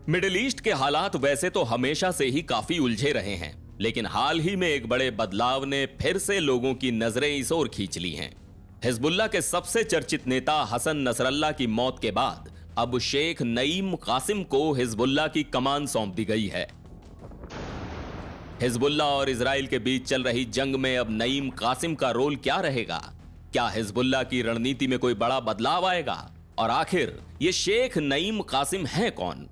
Middle east के हालात वैसे तो हमेशा से ही काफी उलझे रहे हैं, लेकिन हाल ही में एक बड़े बदलाव ने फिर से लोगों की नजरें इस ओर खींच ली हैं। हिजबुल्लाह के सबसे चर्चित नेता हसन नसरल्लाह की मौत के बाद अब शेख नईम कासिम को हिजबुल्लाह की कमान सौंप दी गई है। हिजबुल्लाह और इजराइल के बीच चल रही जंग में अब नईम कासिम का रोल क्या रहेगा? क्या हिजबुल्लाह की रणनीति में कोई बड़ा बदलाव आएगा? और आखिर ये शेख नईम कासिम हैं कौन?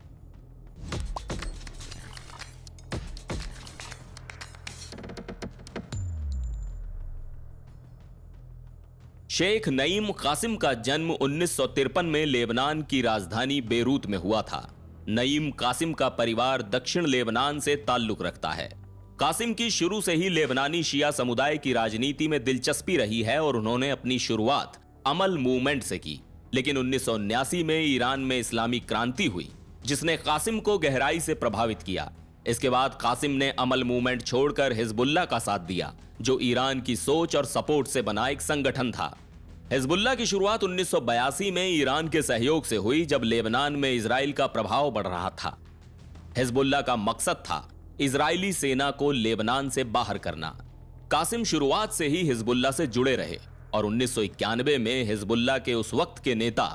शेख नईम कासिम का जन्म 1953 में लेबनान की राजधानी बेरूत में हुआ था। नईम कासिम का परिवार दक्षिण लेबनान से ताल्लुक रखता है। कासिम की शुरू से ही लेबनानी शिया समुदाय की राजनीति में दिलचस्पी रही है और उन्होंने अपनी शुरुआत अमल मूवमेंट से की। लेकिन 1979 में ईरान में इस्लामी क्रांति हुई, जिसने कासिम को गहराई से प्रभावित किया। इसके बाद कासिम ने अमल मूवमेंट छोड़कर हिजबुल्लाह का साथ दिया, जो ईरान की सोच और सपोर्ट से बना एक संगठन था। हिजबुल्लाह की शुरुआत 1982 में ईरान के सहयोग से हुई, जब लेबनान में इजराइल का प्रभाव बढ़ रहा था। हिजबुल्लाह का मकसद था इजरायली सेना को लेबनान से बाहर करना। कासिम शुरुआत से ही हिजबुल्लाह से जुड़े रहे और 1991 में हिजबुल्लाह के उस वक्त के नेता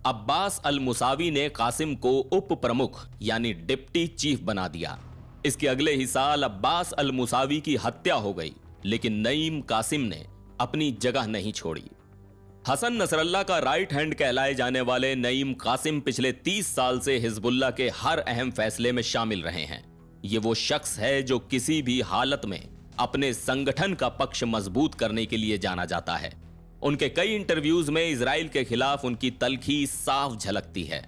अब्बास अल मुसावी ने कासिम को उप प्रमुख यानी डिप्टी चीफ बना दिया। इसके अगले ही साल अब्बास अल मुसावी की हत्या हो गई, लेकिन नईम कासिम ने अपनी जगह नहीं छोड़ी। हसन नसरल्लाह का राइट हैंड कहलाए जाने वाले नईम कासिम पिछले 30 साल से हिजबुल्लाह के हर अहम फैसले में शामिल रहे हैं। ये वो शख्स है जो किसी भी हालत में अपने संगठन का पक्ष मजबूत करने के लिए जाना जाता है। उनके कई इंटरव्यूज में इजराइल के खिलाफ उनकी तल्खी साफ झलकती है।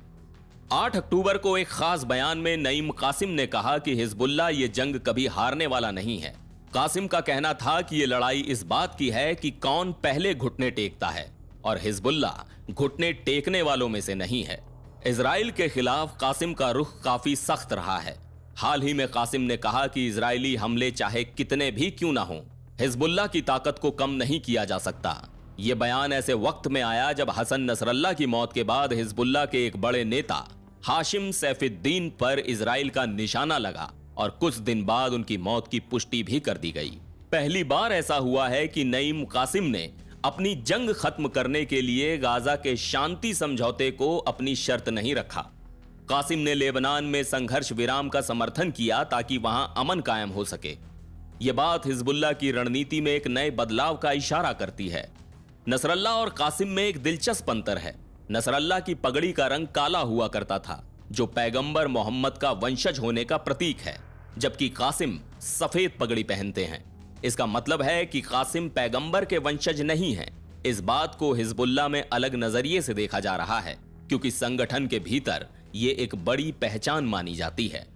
8 अक्टूबर को एक खास बयान में नईम कासिम ने कहा कि हिजबुल्लाह ये जंग कभी हारने वाला नहीं है। कासिम का कहना था कि ये लड़ाई इस बात की है कि कौन पहले घुटने टेकता है, और हिजबुल्लाह घुटने टेकने वालों में से नहीं है। इजराइल के खिलाफ कासिम का रुख काफी सख्त रहा है। हाल ही में कासिम ने कहा कि इजरायली हमले चाहे कितने भी क्यों ना हों, हिजबुल्लाह की ताकत को कम नहीं किया जा सकता। यह बयान ऐसे वक्त में आया जब हसन नसरल्लाह की मौत के बाद हिजबुल्लाह के एक बड़े नेता हाशिम सैफुद्दीन पर इजराइल का निशाना लगा और कुछ दिन बाद उनकी मौत की पुष्टि भी कर दी गई। पहली बार ऐसा हुआ है कि नईम कासिम ने अपनी जंग खत्म करने के लिए गाजा के शांति समझौते को अपनी शर्त नहीं रखा। कासिम ने लेबनान में संघर्ष विराम का समर्थन किया ताकि वहां अमन कायम हो सके। यह बात हिजबुल्लाह की रणनीति में एक नए बदलाव का इशारा करती है। नसरल्लाह और कासिम में एक दिलचस्प अंतर है। नसरल्लाह की पगड़ी का रंग काला हुआ करता था, जो पैगंबर मोहम्मद का वंशज होने का प्रतीक है, जबकि कासिम सफेद पगड़ी पहनते हैं। इसका मतलब है कि कासिम पैगंबर के वंशज नहीं हैं। इस बात को हिजबुल्लाह में अलग नजरिए से देखा जा रहा है, क्योंकि संगठन के भीतर ये एक बड़ी पहचान मानी जाती है।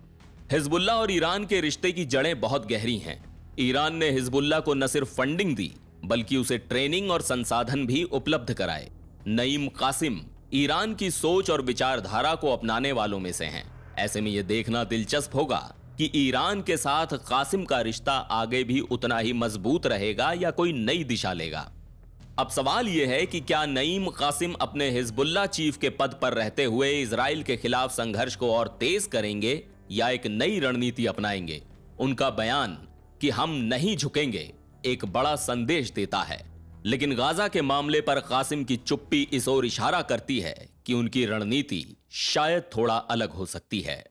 हिजबुल्लाह और ईरान के रिश्ते की जड़ें बहुत गहरी हैं। ईरान ने हिजबुल्लाह को न सिर्फ फंडिंग दी, बल्कि उसे ट्रेनिंग और संसाधन भी उपलब्ध कराए। नईम कासिम ईरान की सोच और विचारधारा को अपनाने वालों में से हैं। ऐसे में यह देखना दिलचस्प होगा कि ईरान के साथ कासिम का रिश्ता आगे भी उतना ही मजबूत रहेगा या कोई नई दिशा लेगा। अब सवाल यह है कि क्या नईम कासिम अपने हिजबुल्लाह चीफ के पद पर रहते हुए इजराइल के खिलाफ संघर्ष को और तेज करेंगे या एक नई रणनीति अपनाएंगे? उनका बयान कि हम नहीं झुकेंगे एक बड़ा संदेश देता है, लेकिन गाजा के मामले पर कासिम की चुप्पी इस ओर इशारा करती है कि उनकी रणनीति शायद थोड़ा अलग हो सकती है।